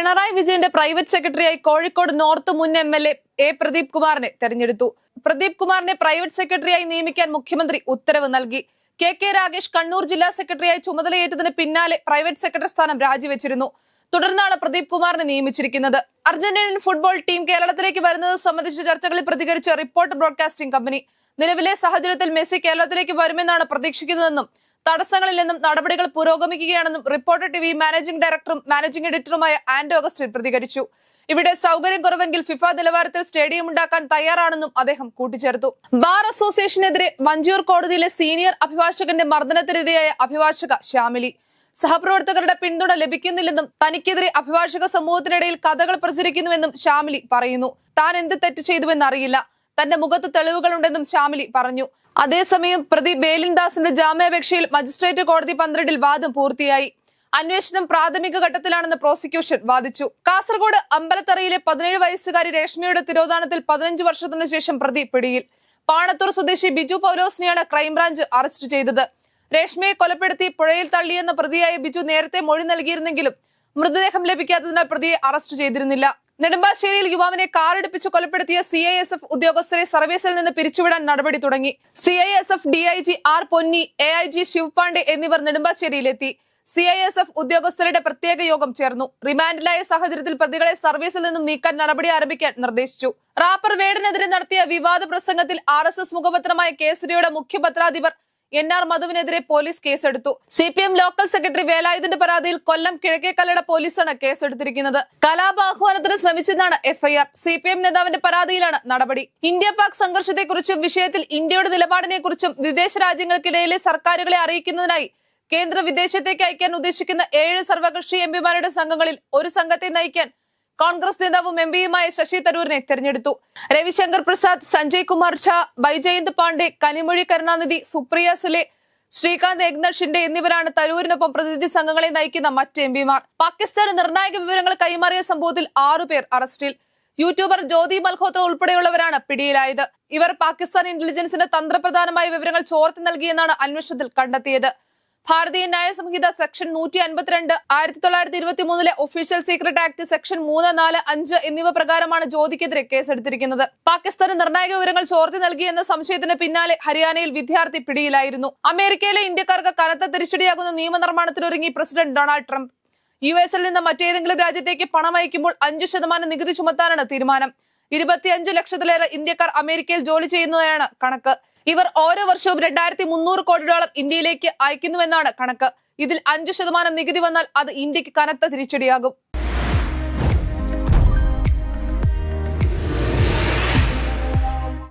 പിണറായി വിജയന്റെ പ്രൈവറ്റ് സെക്രട്ടറിയായി കോഴിക്കോട് നോർത്ത് മുൻ എംഎൽഎ പ്രദീപ് കുമാറിനെ തെരഞ്ഞെടുത്തു. പ്രദീപ് കുമാറിനെ പ്രൈവറ്റ് സെക്രട്ടറിയായി നിയമിക്കാൻ മുഖ്യമന്ത്രി ഉത്തരവ് നൽകി. കെ രാഗേഷ് കണ്ണൂർ ജില്ലാ സെക്രട്ടറിയായി ചുമതലയേറ്റതിന് പിന്നാലെ പ്രൈവറ്റ് സെക്രട്ടറി സ്ഥാനം രാജിവെച്ചിരുന്നു. തുടർന്നാണ് പ്രദീപ് കുമാറിനെ നിയമിച്ചിരിക്കുന്നത്. അർജന്റീനൻ ഫുട്ബോൾ ടീം കേരളത്തിലേക്ക് വരുന്നത് സംബന്ധിച്ച ചർച്ചകളിൽ പ്രതികരിച്ച റിപ്പോർട്ടർ ബ്രോഡ്കാസ്റ്റിംഗ് കമ്പനി നിലവിലെ സാഹചര്യത്തിൽ മെസ്സി കേരളത്തിലേക്ക് വരുമെന്നാണ് പ്രതീക്ഷിക്കുന്നതെന്നും തടസ്സങ്ങളില്ലെന്നും നടപടികൾ പുരോഗമിക്കുകയാണെന്നും റിപ്പോർട്ടർ ടിവി മാനേജിംഗ് ഡയറക്ടറും മാനേജിംഗ് എഡിറ്ററുമായ ആൻഡോ അഗസ്റ്റിൻ പ്രതികരിച്ചു. ഇവിടെ സൗകര്യം കുറവെങ്കിൽ ഫിഫ നിലവാരത്തിൽ സ്റ്റേഡിയം ഉണ്ടാക്കാൻ തയ്യാറാണെന്നും അദ്ദേഹം കൂട്ടിച്ചേർത്തു. ബാർ അസോസിയേഷനെതിരെ മഞ്ചൂർ കോടതിയിലെ സീനിയർ അഭിഭാഷകന്റെ മർദ്ദനത്തിനിരയായ അഭിഭാഷക ശ്യാമിലി സഹപ്രവർത്തകരുടെ പിന്തുണ ലഭിക്കുന്നില്ലെന്നും തനിക്കെതിരെ അഭിഭാഷക സമൂഹത്തിനിടയിൽ കഥകൾ പ്രചരിക്കുന്നുവെന്നും ശ്യാമിലി പറയുന്നു. താൻ എന്ത് തെറ്റ് ചെയ്തുവെന്നറിയില്ല, തന്റെ മുഖത്ത് തെളിവുകളുണ്ടെന്നും ശ്യാമിലി പറഞ്ഞു. അതേസമയം പ്രതി ബേലിൻദാസിന്റെ ജാമ്യാപേക്ഷയിൽ മജിസ്ട്രേറ്റ് കോടതി 12-ൽ വാദം പൂർത്തിയായി. അന്വേഷണം പ്രാഥമിക ഘട്ടത്തിലാണെന്ന് പ്രോസിക്യൂഷൻ വാദിച്ചു. കാസർഗോഡ് അമ്പലത്തറയിലെ 17 വയസ്സുകാരി രേഷ്മയുടെ തിരോധാനത്തിൽ 15 വർഷത്തിനു ശേഷം പ്രതി പിടിയിൽ. പാണത്തൂർ സ്വദേശി ബിജു പൗലോസിനെയാണ് ക്രൈംബ്രാഞ്ച് അറസ്റ്റ് ചെയ്തത്. രേഷ്മയെ കൊലപ്പെടുത്തി പുഴയിൽ തള്ളിയെന്ന പ്രതിയായ ബിജു നേരത്തെ മൊഴി നൽകിയിരുന്നെങ്കിലും മൃതദേഹം ലഭിക്കാത്തതിനാൽ പ്രതിയെ അറസ്റ്റ് ചെയ്തിരുന്നില്ല. നെടുമ്പാശ്ശേരിയിൽ യുവാവിനെ കാറിടിപ്പിച്ച് കൊലപ്പെടുത്തിയ CISF ഉദ്യോഗസ്ഥരെ സർവീസിൽ നിന്ന് പിരിച്ചുവിടാൻ നടപടി തുടങ്ങി. CISF DIG R പൊന്നി, AIG ശിവ് പാണ്ഡെ എന്നിവർ നെടുമ്പാശ്ശേരിയിലെത്തി. CISF ഉദ്യോഗസ്ഥരുടെ പ്രത്യേക യോഗം ചേർന്നു. റിമാൻഡിലായ സാഹചര്യത്തിൽ പ്രതികളെ സർവീസിൽ നിന്നും നീക്കാൻ നടപടി ആരംഭിക്കാൻ നിർദ്ദേശിച്ചു. റാപ്പർ വേടനെതിരെ നടത്തിയ വിവാദ പ്രസംഗത്തിൽ RSS മുഖപത്രമായ കേസരിയുടെ മുഖ്യപത്രാധിപർ NR മധുവിനെതിരെ പോലീസ് കേസെടുത്തു. CPM ലോക്കൽ സെക്രട്ടറി വേലായുധന്റെ പരാതിയിൽ കൊല്ലം കിഴക്കേക്കല്ലട പോലീസാണ് കേസെടുത്തിരിക്കുന്നത്. കലാപാഹ്വാനത്തിന് ശ്രമിച്ചെന്നാണ് FIR. CPM നേതാവിന്റെ പരാതിയിലാണ് നടപടി. ഇന്ത്യ പാക് സംഘർഷത്തെക്കുറിച്ചും വിഷയത്തിൽ ഇന്ത്യയുടെ നിലപാടിനെക്കുറിച്ചും വിദേശ രാജ്യങ്ങൾക്കിടയിലെ സർക്കാരുകളെ അറിയിക്കുന്നതിനായി കേന്ദ്ര വിദേശത്തേക്ക് അയക്കാൻ ഉദ്ദേശിക്കുന്ന 7 സർവകക്ഷി MPമാരുടെ സംഘങ്ങളിൽ ഒരു സംഘത്തെ നയിക്കാൻ കോൺഗ്രസ് നേതാവും MPയുമായ ശശി തരൂരിനെ തെരഞ്ഞെടുത്തു. രവിശങ്കർ പ്രസാദ്, സഞ്ജയ് കുമാർ ഝാ, ബൈജയന്ത് പാണ്ഡെ, കനിമൊഴി കരുണാനിധി, സുപ്രിയ സുലെ, ശ്രീകാന്ത് ഏക്നാഥ് ഷിൻഡെ എന്നിവരാണ് തരൂരിനൊപ്പം പ്രതിനിധി സംഘങ്ങളെ നയിക്കുന്ന മറ്റ് MPമാർ. പാകിസ്ഥാന് നിർണായക വിവരങ്ങൾ കൈമാറിയ സംഭവത്തിൽ 6 പേർ അറസ്റ്റിൽ. യൂട്യൂബർ ജ്യോതി മൽഹോത്ര ഉൾപ്പെടെയുള്ളവരാണ് പിടിയിലായത്. ഇവർ പാകിസ്ഥാൻ ഇന്റലിജൻസിന് തന്ത്രപ്രധാനമായ വിവരങ്ങൾ ചോർത്തി നൽകിയെന്നാണ് അന്വേഷണത്തിൽ കണ്ടെത്തിയത്. Bharatiya Nyaya Sanhita section 152, 1923 official secret act section 3, 4, 5 എന്നിവ പ്രകാരമാണ് ജ്യോതിക്കെതിരെ കേസെടുത്തിരിക്കുന്നത്. പാകിസ്ഥാന് നിർണായക വിവരങ്ങൾ ചോർത്തി നൽകിയെന്ന സംശയത്തിന് പിന്നാലെ ഹരിയാനയിൽ വിദ്യാർത്ഥി പിടിയിലായിരുന്നു. അമേരിക്കയിലെ ഇന്ത്യക്കാർക്ക് കനത്ത തിരിച്ചടിയാകുന്ന നിയമനിർമ്മാണത്തിനൊരുങ്ങി പ്രസിഡന്റ് ഡൊണാൾഡ് ട്രംപ്. US നിന്ന് മറ്റേതെങ്കിലും രാജ്യത്തേക്ക് പണം അയക്കുമ്പോൾ 5% നികുതി ചുമത്താനാണ് തീരുമാനം. 25 ലക്ഷത്തിലേറെ ഇന്ത്യക്കാർ അമേരിക്കയിൽ ജോലി ചെയ്യുന്നതാണ് കണക്ക്. ഇവർ ഓരോ വർഷവും $2300 കോടി ഇന്ത്യയിലേക്ക് അയക്കുന്നുവെന്നാണ് കണക്ക്. ഇതിൽ 5% നികുതി വന്നാൽ അത് ഇന്ത്യക്ക് കനത്ത തിരിച്ചടിയാകും.